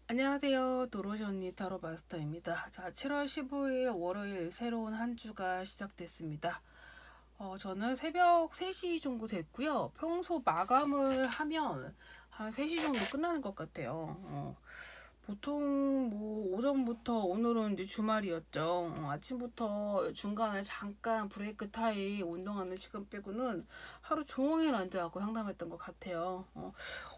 안녕하세요. 도로시 언니 타로 마스터입니다. 자, 7월 15일 월요일 새로운 한 주가 시작됐습니다. 저는 새벽 3시 정도 됐고요. 평소 마감을 하면 한 3시 정도 끝나는 것 같아요. 보통 뭐 오전부터 오늘은 이제 주말이었죠. 아침부터 중간에 잠깐 브레이크 타임 운동하는 시간 빼고는 하루 종일 앉아갖고 상담했던 것 같아요.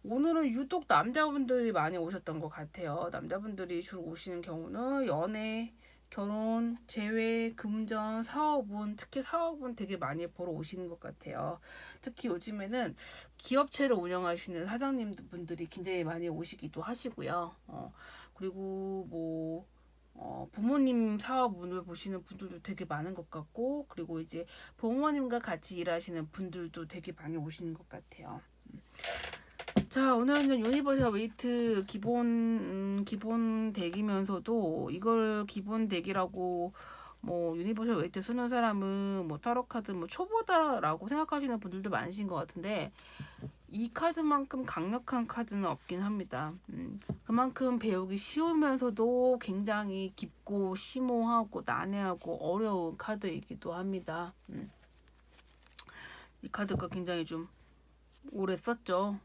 오늘은 유독 남자분들이 많이 오셨던 것 같아요. 남자분들이 주로 오시는 경우는 연애, 결혼, 재회, 금전, 사업운, 특히 사업운 되게 많이 보러 오시는 것 같아요. 특히 요즘에는 기업체를 운영하시는 사장님분들이 굉장히 많이 오시기도 하시고요. 그리고 뭐 부모님 사업운을 보시는 분들도 되게 많은 것 같고, 그리고 이제 부모님과 같이 일하시는 분들도 되게 많이 오시는 것 같아요. 자, 오늘은 유니버셜 웨이트 기본 덱이면서도 이걸 기본 덱이라고 뭐 유니버셜 웨이트 쓰는 사람은 뭐 타로 카드 뭐 초보다라고 생각하시는 분들도 많으신 것 같은데 이 카드만큼 강력한 카드는 없긴 합니다. 그만큼 배우기 쉬우면서도 굉장히 깊고 심오하고 난해하고 어려운 카드이기도 합니다. 이 카드가 굉장히 좀 오래 썼죠.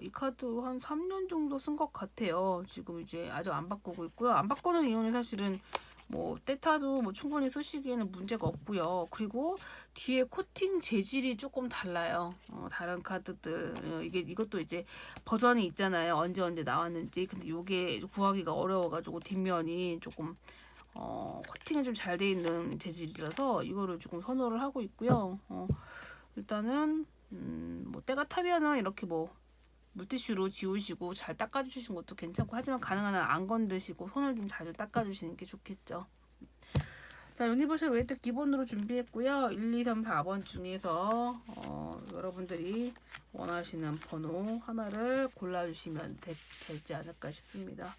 이 카드 한 3년 정도 쓴 것 같아요. 지금 이제 아직 안 바꾸고 있고요. 안 바꾸는 이유는 사실은 뭐 때타도 뭐 충분히 쓰시기에는 문제가 없고요. 그리고 뒤에 코팅 재질이 조금 달라요. 다른 카드들 이것도 이제 버전이 있잖아요. 언제 나왔는지. 근데 이게 구하기가 어려워가지고 뒷면이 조금 코팅이 좀 잘 돼 있는 재질이라서 이거를 조금 선호를 하고 있고요. 일단은 뭐 때가 타면은 이렇게 뭐 물티슈로 지우시고 잘 닦아주시는 것도 괜찮고 하지만 가능한 한 안 건드시고 손을 좀 자주 닦아주시는 게 좋겠죠. 자, 유니버셜 웨이트 기본으로 준비했고요. 1, 2, 3, 4번 중에서 여러분들이 원하시는 번호 하나를 골라주시면 되지 않을까 싶습니다.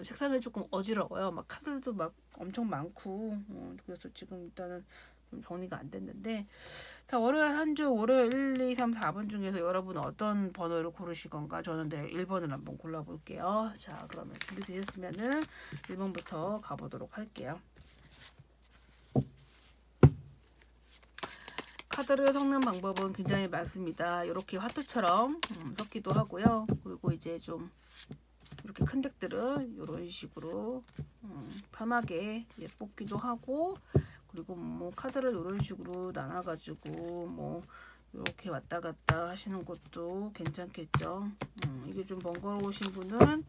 색상이 조금 어지러워요. 막 카드도 막 엄청 많고 그래서 지금 일단은 좀 정리가 안 됐는데 자, 월요일 한 주 월요일 1, 2, 3, 4번 중에서 여러분 어떤 번호를 고르실 건가? 저는 네, 1번을 한번 골라볼게요. 자, 그러면 준비되셨으면은 1번부터 가보도록 할게요. 카드를 섞는 방법은 굉장히 많습니다. 이렇게 화투처럼 섞기도 하고요. 그리고 이제 좀 이렇게 큰 덱들은 이런 식으로 편하게 뽑기도 하고, 그리고 뭐 카드를 이런 식으로 나눠가지고 뭐 이렇게 왔다 갔다 하시는 것도 괜찮겠죠. 이게 좀 번거로우신 분은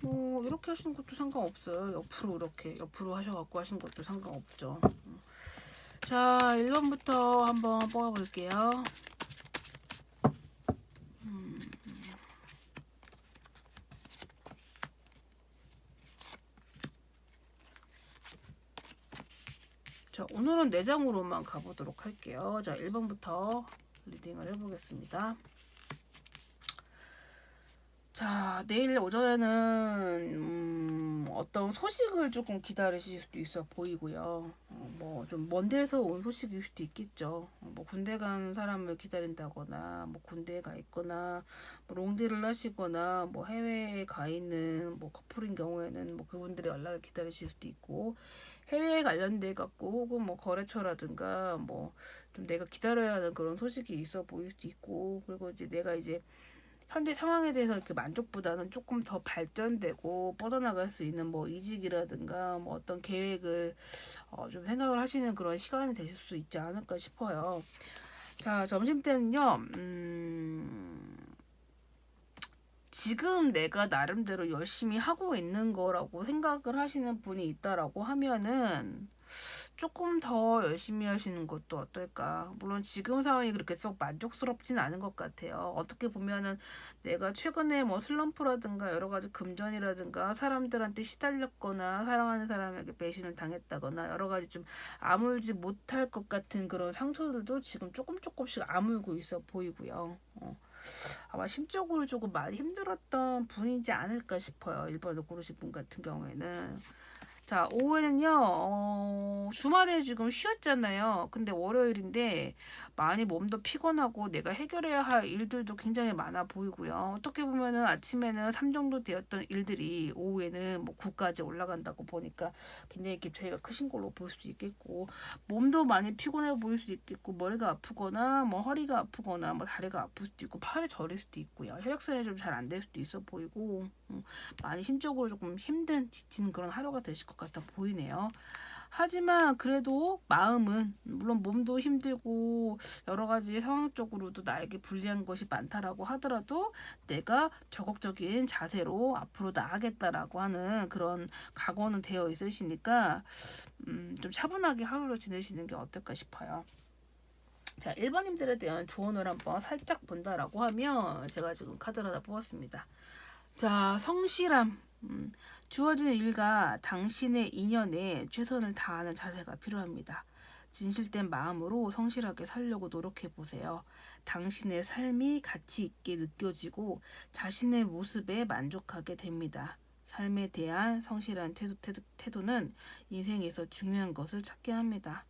뭐 이렇게 하시는 것도 상관없어요. 옆으로 이렇게 옆으로 하셔갖고 하시는 것도 상관없죠. 자, 1번부터 한번 뽑아볼게요. 자, 오늘은 4장으로만 가보도록 할게요. 자, 1번부터 리딩을 해보겠습니다. 자, 내일 오전에는 어떤 소식을 조금 기다리실 수도 있어 보이고요. 뭐 좀 먼 데서 온 소식일 수도 있겠죠. 뭐 군대 간 사람을 기다린다거나, 뭐 군대에 가 있거나, 뭐 롱디를 하시거나, 뭐 해외에 가 있는 뭐 커플인 경우에는 뭐 그분들의 연락을 기다리실 수도 있고, 해외에 관련돼 갖고 혹은 뭐 거래처라든가 뭐 좀 내가 기다려야 하는 그런 소식이 있어 보일 수도 있고, 그리고 이제 내가 이제 현재 상황에 대해서 이렇게 만족보다는 조금 더 발전되고 뻗어나갈 수 있는 뭐 이직이라든가 뭐 어떤 계획을 좀 생각을 하시는 그런 시간이 되실 수 있지 않을까 싶어요. 자, 점심 때는요. 지금 내가 나름대로 열심히 하고 있는 거라고 생각을 하시는 분이 있다라고 하면은 조금 더 열심히 하시는 것도 어떨까. 물론 지금 상황이 그렇게 썩 만족스럽진 않은 것 같아요. 어떻게 보면은 내가 최근에 뭐 슬럼프라든가 여러 가지 금전이라든가 사람들한테 시달렸거나 사랑하는 사람에게 배신을 당했다거나 여러 가지 좀 아물지 못할 것 같은 그런 상처들도 지금 조금씩 아물고 있어 보이고요. 아마 심적으로 조금 많이 힘들었던 분이지 않을까 싶어요. 1번을 고르신 분 같은 경우에는. 자, 오후에는요, 주말에 지금 쉬었잖아요. 근데 월요일인데 많이 몸도 피곤하고 내가 해결해야 할 일들도 굉장히 많아 보이고요. 어떻게 보면은 아침에는 3 정도 되었던 일들이 오후에는 뭐 9까지 올라간다고 보니까 굉장히 차이가 크신 걸로 볼 수 있겠고, 몸도 많이 피곤해 보일 수 있겠고, 머리가 아프거나, 뭐 허리가 아프거나, 뭐 다리가 아플 수도 있고, 팔이 저릴 수도 있고요. 혈액순환이 좀 잘 안 될 수도 있어 보이고, 많이 심적으로 조금 힘든 지친 그런 하루가 되실 것 같아 보이네요. 하지만 그래도 마음은 물론 몸도 힘들고 여러 가지 상황적으로도 나에게 불리한 것이 많다라고 하더라도 내가 적극적인 자세로 앞으로 나아가겠다라고 하는 그런 각오는 되어 있으시니까 좀 차분하게 하루를 지내시는 게 어떨까 싶어요. 자, 일반인들에 대한 조언을 한번 살짝 본다라고 하면 제가 지금 카드를 하나 뽑았습니다. 자, 성실함. 주어진 일과 당신의 인연에 최선을 다하는 자세가 필요합니다. 진실된 마음으로 성실하게 살려고 노력해 보세요. 당신의 삶이 가치 있게 느껴지고 자신의 모습에 만족하게 됩니다. 삶에 대한 성실한 태도는 인생에서 중요한 것을 찾게 합니다.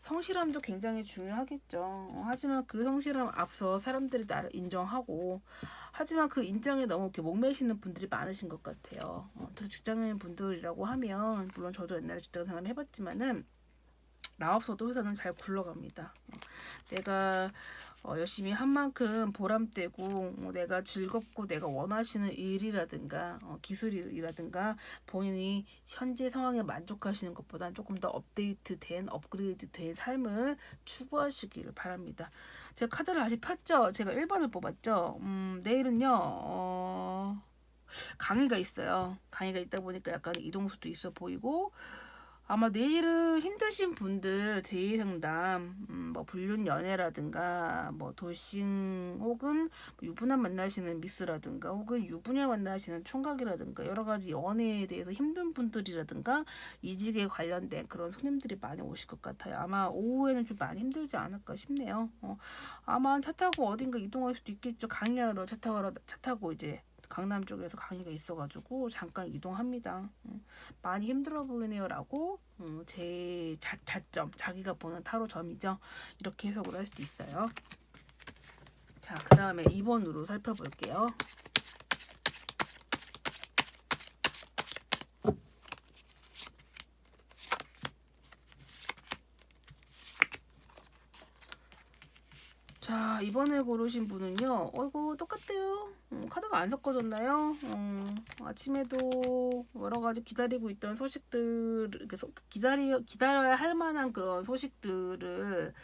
성실함도 굉장히 중요하겠죠. 하지만 그 성실함 앞서 사람들이 나를 인정하고, 하지만 그 인정에 너무 이렇게 목매시는 분들이 많으신 것 같아요. 직장인 분들이라고 하면, 물론 저도 옛날에 직장 생활을 해봤지만은, 나 없어도 회사는 잘 굴러갑니다. 내가 열심히 한 만큼 보람되고 내가 즐겁고 내가 원하시는 일이라든가 기술이라든가 본인이 현재 상황에 만족하시는 것보다는 조금 더 업그레이드된 삶을 추구하시기를 바랍니다. 제가 카드를 다시 폈죠. 제가 1번을 뽑았죠. 내일은요. 강의가 있어요. 강의가 있다 보니까 약간 이동수도 있어 보이고, 아마 내일은 힘드신 분들 재의상담, 뭐 불륜연애라든가, 뭐 돌싱 혹은 유부남 만나시는 미스라든가, 혹은 유부녀 만나시는 총각이라든가, 여러 가지 연애에 대해서 힘든 분들이라든가, 이직에 관련된 그런 손님들이 많이 오실 것 같아요. 아마 오후에는 좀 많이 힘들지 않을까 싶네요. 아마 차 타고 어딘가 이동할 수도 있겠죠. 강의하러 차 타고 이제 강남 쪽에서 강의가 있어가지고 잠깐 이동합니다. 많이 힘들어 보이네요라고 제 자점, 자기가 보는 타로 점이죠. 이렇게 해석을 할 수도 있어요. 자, 그 다음에 2번으로 살펴볼게요. 자, 이번에 고르신 분은요. 어이구, 똑같대요. 카드가 안 섞어졌나요? 아침에도 여러 가지 기다리고 있던 소식들, 기다려야 할 만한 그런 소식들을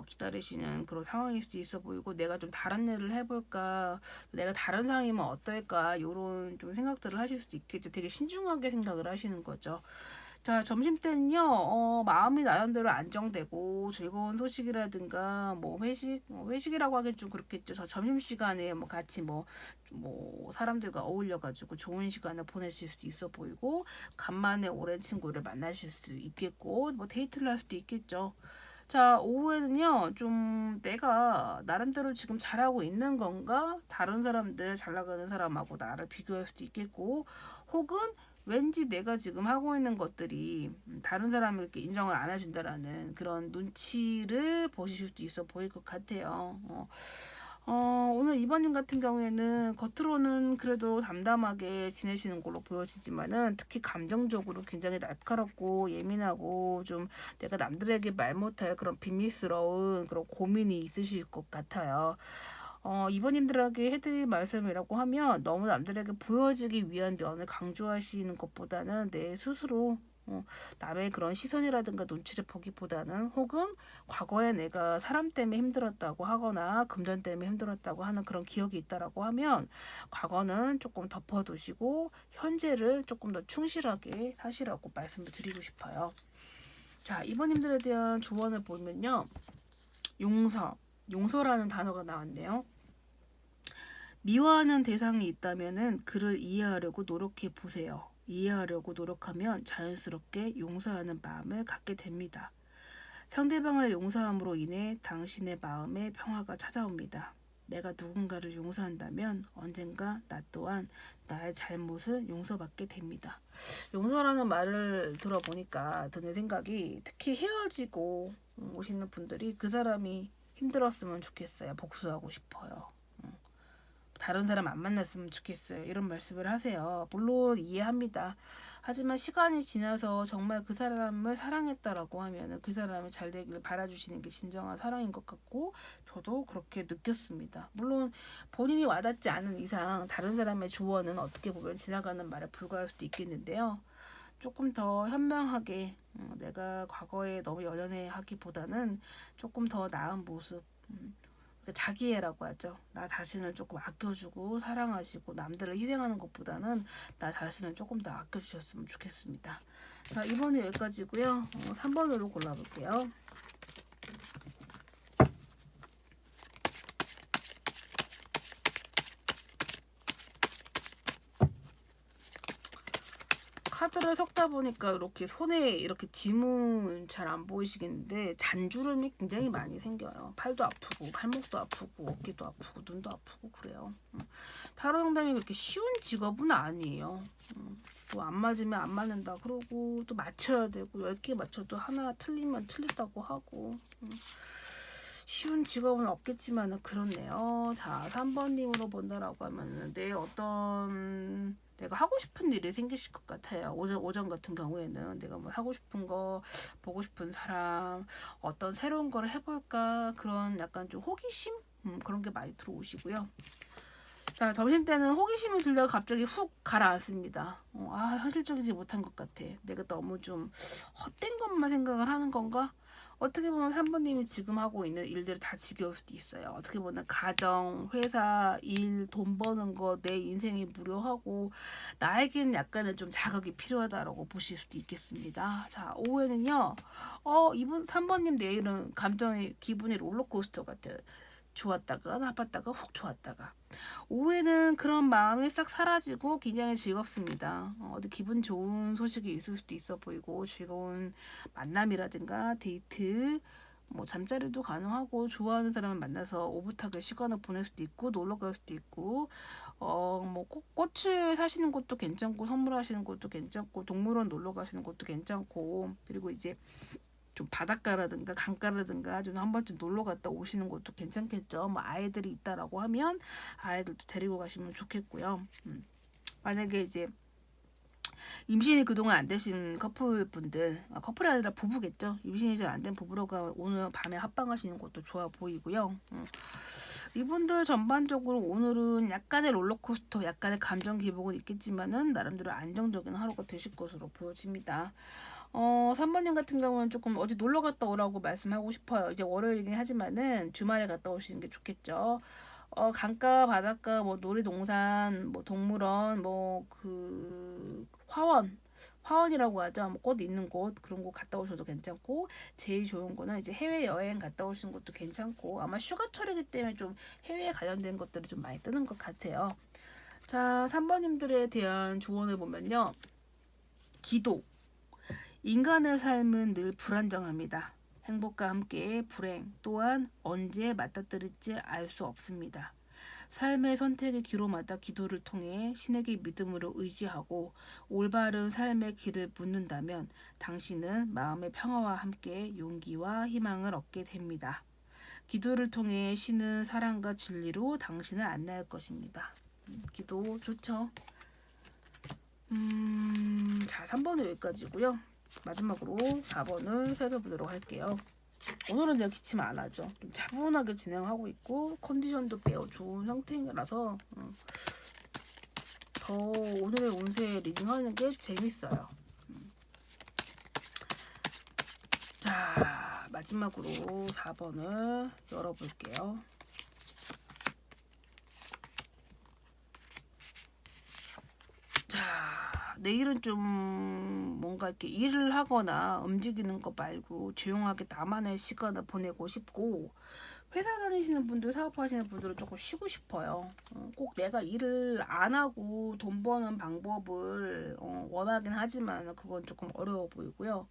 기다리시는 그런 상황일 수도 있어 보이고, 내가 좀 다른 일을 해볼까, 내가 다른 상황이면 어떨까, 이런 좀 생각들을 하실 수도 있겠죠. 되게 신중하게 생각을 하시는 거죠. 자, 점심때는요, 마음이 나름대로 안정되고, 즐거운 소식이라든가, 뭐, 회식이라고 하긴 좀 그렇겠죠. 저 점심시간에 뭐 같이 사람들과 어울려가지고 좋은 시간을 보내실 수도 있어 보이고, 간만에 오랜 친구를 만나실 수도 있겠고, 뭐, 데이트를 할 수도 있겠죠. 자, 오후에는요, 좀 내가 나름대로 지금 잘하고 있는 건가? 다른 사람들, 잘 나가는 사람하고 나를 비교할 수도 있겠고, 혹은 왠지 내가 지금 하고 있는 것들이 다른 사람에게 인정을 안 해준다라는 그런 눈치를 보실 수도 있어 보일 것 같아요. 오늘 이번님 같은 경우에는 겉으로는 그래도 담담하게 지내시는 걸로 보여지지만은 특히 감정적으로 굉장히 날카롭고 예민하고 좀 내가 남들에게 말 못할 그런 비밀스러운 그런 고민이 있으실 것 같아요. 이번님들에게 해드릴 말씀이라고 하면 너무 남들에게 보여지기 위한 면을 강조하시는 것보다는 내 스스로 남의 그런 시선이라든가 눈치를 보기보다는, 혹은 과거에 내가 사람 때문에 힘들었다고 하거나 금전 때문에 힘들었다고 하는 그런 기억이 있다라고 하면 과거는 조금 덮어두시고 현재를 조금 더 충실하게 사시라고 말씀을 드리고 싶어요. 자, 이번님들에 대한 조언을 보면요. 용서라는 단어가 나왔네요. 미워하는 대상이 있다면은 그를 이해하려고 노력해 보세요. 이해하려고 노력하면 자연스럽게 용서하는 마음을 갖게 됩니다. 상대방을 용서함으로 인해 당신의 마음에 평화가 찾아옵니다. 내가 누군가를 용서한다면 언젠가 나 또한 나의 잘못을 용서받게 됩니다. 용서라는 말을 들어보니까 드는 생각이, 특히 헤어지고 오시는 분들이 그 사람이 힘들었으면 좋겠어요. 복수하고 싶어요. 다른 사람 안 만났으면 좋겠어요. 이런 말씀을 하세요. 물론 이해합니다. 하지만 시간이 지나서 정말 그 사람을 사랑했다라고 하면 그 사람이 잘 되길 바라주시는 게 진정한 사랑인 것 같고, 저도 그렇게 느꼈습니다. 물론 본인이 와닿지 않은 이상 다른 사람의 조언은 어떻게 보면 지나가는 말에 불과할 수도 있겠는데요. 조금 더 현명하게, 내가 과거에 너무 연연해 하기보다는 조금 더 나은 모습, 자기애라고 하죠. 나 자신을 조금 아껴주고 사랑하시고 남들을 희생하는 것보다는 나 자신을 조금 더 아껴주셨으면 좋겠습니다. 자, 이번에 여기까지고요. 3번으로 골라볼게요. 카드를 섞다 보니까 이렇게 손에 이렇게 짐은 잘 안 보이시겠는데 잔주름이 굉장히 많이 생겨요. 팔도 아프고 발목도 아프고 어깨도 아프고 눈도 아프고 그래요. 타로 상담이 그렇게 쉬운 직업은 아니에요. 또 안 맞으면 안 맞는다 그러고 또 맞춰야 되고 10개 맞춰도 하나 틀리면 틀렸다고 하고 쉬운 직업은 없겠지만 그렇네요. 자, 3번님으로 본다라고 하면은 내가 하고 싶은 일이 생기실 것 같아요. 오전 같은 경우에는 내가 뭐 하고 싶은 거, 보고 싶은 사람, 어떤 새로운 걸 해볼까, 그런 약간 좀 호기심? 그런 게 많이 들어오시고요. 자, 점심때는 호기심이 들다가 갑자기 훅 가라앉습니다. 현실적이지 못한 것 같아. 내가 너무 좀 헛된 것만 생각을 하는 건가? 어떻게 보면 3번님이 지금 하고 있는 일들을 다 지겨울 수도 있어요. 어떻게 보면 가정, 회사, 일, 돈 버는 거, 내 인생이 무료하고 나에게는 약간은 좀 자극이 필요하다라고 보실 수도 있겠습니다. 자, 오후에는요. 이분 3번님 내일은 감정의 기분이 롤러코스터 같아요. 좋았다가 나빴다가 훅 좋았다가. 오후에는 그런 마음이 싹 사라지고 굉장히 즐겁습니다. 어디 기분 좋은 소식이 있을 수도 있어 보이고, 즐거운 만남이라든가 데이트, 뭐 잠자리도 가능하고, 좋아하는 사람을 만나서 오붓하게 시간을 보낼 수도 있고, 놀러 갈 수도 있고, 뭐 꽃을 사시는 것도 괜찮고, 선물하시는 것도 괜찮고, 동물원 놀러 가시는 것도 괜찮고, 그리고 이제 좀 바닷가라든가 강가라든가 좀 한 번쯤 놀러 갔다 오시는 것도 괜찮겠죠. 뭐 아이들이 있다라고 하면 아이들도 데리고 가시면 좋겠고요. 만약에 이제 임신이 그동안 안 되신 커플분들, 커플이 아니라 부부겠죠. 임신이 잘 안 된 부부가 오늘 밤에 합방하시는 것도 좋아 보이고요. 이분들 전반적으로 오늘은 약간의 롤러코스터, 약간의 감정 기복은 있겠지만은 나름대로 안정적인 하루가 되실 것으로 보여집니다. 3번님 같은 경우는 조금 어디 놀러 갔다 오라고 말씀하고 싶어요. 이제 월요일이긴 하지만은 주말에 갔다 오시는 게 좋겠죠. 강가, 바닷가, 뭐 놀이동산, 뭐 동물원, 뭐 화원이라고 하죠. 뭐 꽃 있는 곳, 그런 곳 갔다 오셔도 괜찮고, 제일 좋은 거는 이제 해외 여행 갔다 오시는 것도 괜찮고, 아마 휴가철이기 때문에 좀 해외에 관련된 것들이 좀 많이 뜨는 것 같아요. 자, 3번님들에 대한 조언을 보면요. 기도. 인간의 삶은 늘 불안정합니다. 행복과 함께 불행 또한 언제 맞닥뜨릴지 알 수 없습니다. 삶의 선택의 기로마다 기도를 통해 신에게 믿음으로 의지하고 올바른 삶의 길을 묻는다면 당신은 마음의 평화와 함께 용기와 희망을 얻게 됩니다. 기도를 통해 신은 사랑과 진리로 당신을 안내할 것입니다. 기도 좋죠. 자, 3번은 여기까지고요. 마지막으로 4번을 살펴보도록 할게요. 오늘은 내가 기침 안 하죠. 좀 차분하게 진행하고 있고 컨디션도 매우 좋은 상태라서 더 오늘의 운세 리딩하는 게 재밌어요. 자, 마지막으로 4번을 열어볼게요. 자, 내일은 좀 뭔가 이렇게 일을 하거나 움직이는 거 말고 조용하게 나만의 시간을 보내고 싶고, 회사 다니시는 분들, 사업하시는 분들은 조금 쉬고 싶어요. 꼭 내가 일을 안 하고 돈 버는 방법을 원하긴 하지만 그건 조금 어려워 보이고요.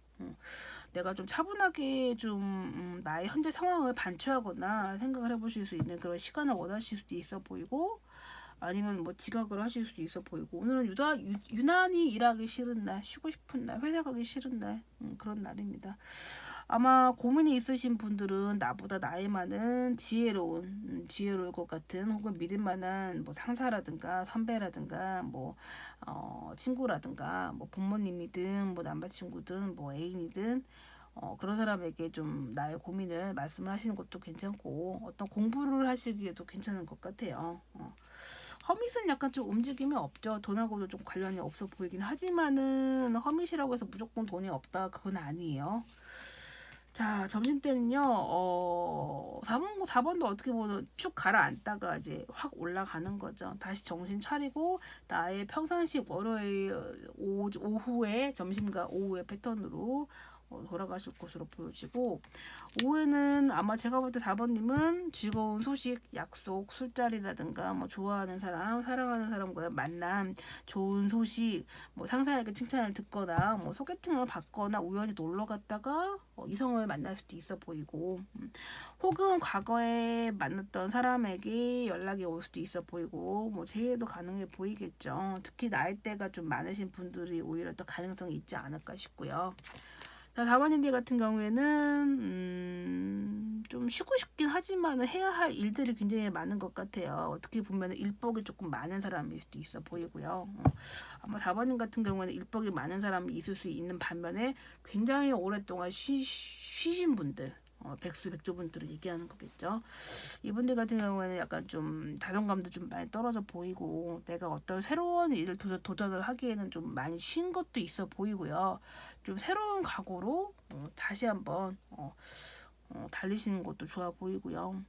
내가 좀 차분하게 좀 나의 현재 상황을 반추하거나 생각을 해보실 수 있는 그런 시간을 원하실 수도 있어 보이고, 아니면 뭐 지각을 하실 수도 있어 보이고, 오늘은 유난히 일하기 싫은 날, 쉬고 싶은 날, 회사 가기 싫은 날, 그런 날입니다. 아마 고민이 있으신 분들은 나보다 나이 많은 지혜로울 것 같은, 혹은 믿을 만한 뭐 상사라든가 선배라든가 뭐 친구라든가 뭐 부모님이든 뭐 남자친구든 뭐 애인이든 그런 사람에게 좀 나의 고민을 말씀을 하시는 것도 괜찮고, 어떤 공부를 하시기에도 괜찮은 것 같아요. 허밋은 약간 좀 움직임이 없죠. 돈하고도 좀 관련이 없어 보이긴 하지만은 허밋이라고 해서 무조건 돈이 없다, 그건 아니에요. 자, 점심때는요, 4번도 어떻게 보면 쭉 가라앉다가 이제 확 올라가는 거죠. 다시 정신 차리고, 나의 평상시 월요일 오후에, 점심과 오후의 패턴으로 돌아가실 것으로 보여지고, 오후에는 아마 제가 볼 때 4번님은 즐거운 소식, 약속, 술자리라든가 뭐 좋아하는 사람, 사랑하는 사람과의 만남, 좋은 소식, 뭐 상사에게 칭찬을 듣거나 뭐 소개팅을 받거나 우연히 놀러 갔다가 이성을 만날 수도 있어 보이고, 혹은 과거에 만났던 사람에게 연락이 올 수도 있어 보이고, 뭐 재회도 가능해 보이겠죠. 특히 나이대가 좀 많으신 분들이 오히려 더 가능성이 있지 않을까 싶고요. 자, 4번님들 같은 경우에는 좀 쉬고 싶긴 하지만 해야 할 일들이 굉장히 많은 것 같아요. 어떻게 보면 일복이 조금 많은 사람일 수도 있어 보이고요. 아마 4번님 같은 경우에는 일복이 많은 사람이 있을 수 있는 반면에, 굉장히 오랫동안 쉬신 분들, 백수분들을 얘기하는 거겠죠. 이분들 같은 경우에는 약간 좀 자존감도 좀 많이 떨어져 보이고, 내가 어떤 새로운 일을 도전을 하기에는 좀 많이 쉰 것도 있어 보이고요. 좀 새로운 각오로 다시 한번 달리시는 것도 좋아 보이고요.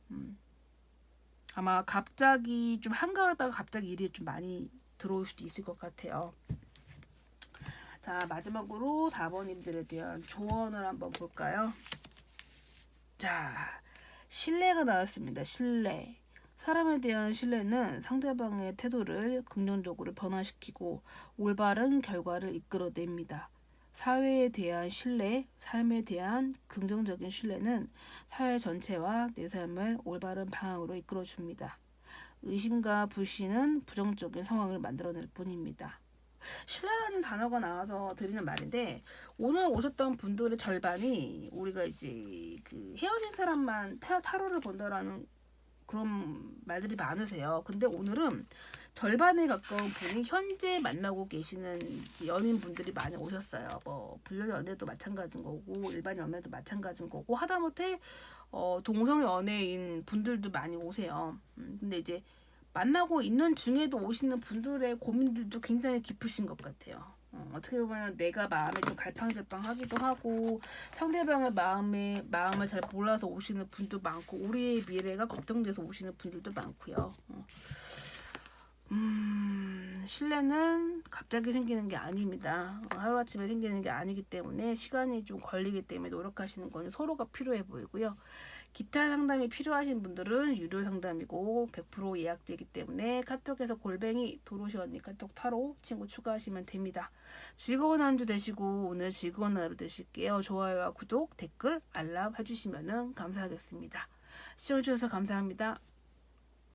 아마 갑자기 좀 한가하다가 갑자기 일이 좀 많이 들어올 수도 있을 것 같아요. 자, 마지막으로 4번님들에 대한 조언을 한번 볼까요? 자, 신뢰가 나왔습니다. 신뢰. 사람에 대한 신뢰는 상대방의 태도를 긍정적으로 변화시키고 올바른 결과를 이끌어냅니다. 사회에 대한 신뢰, 삶에 대한 긍정적인 신뢰는 사회 전체와 내 삶을 올바른 방향으로 이끌어줍니다. 의심과 불신은 부정적인 상황을 만들어낼 뿐입니다. 신뢰라는 단어가 나와서 드리는 말인데, 오늘 오셨던 분들의 절반이 우리가 이제 그 헤어진 사람만 타로를 본다라는 그런 말들이 많으세요. 근데 오늘은 절반에 가까운 분이 현재 만나고 계시는 연인분들이 많이 오셨어요. 뭐 불륜 연애도 마찬가지인 거고, 일반 연애도 마찬가지인 거고, 하다못해 동성 연애인 분들도 많이 오세요. 근데 이제 만나고 있는 중에도 오시는 분들의 고민들도 굉장히 깊으신 것 같아요. 어떻게 보면 내가 마음에 좀 갈팡질팡하기도 하고, 상대방의 마음을 잘 몰라서 오시는 분도 많고, 우리의 미래가 걱정돼서 오시는 분들도 많고요. 신뢰는 갑자기 생기는 게 아닙니다. 하루아침에 생기는 게 아니기 때문에 시간이 좀 걸리기 때문에 노력하시는 건 서로가 필요해 보이고요. 기타 상담이 필요하신 분들은 유료 상담이고 100% 예약제이기 때문에 카톡에서 골뱅이 도로시 언니 카톡 타로 친구 추가하시면 됩니다. 즐거운 한 주 되시고 오늘 즐거운 하루 되실게요. 좋아요와 구독, 댓글, 알람 해주시면 감사하겠습니다. 시청해주셔서 감사합니다.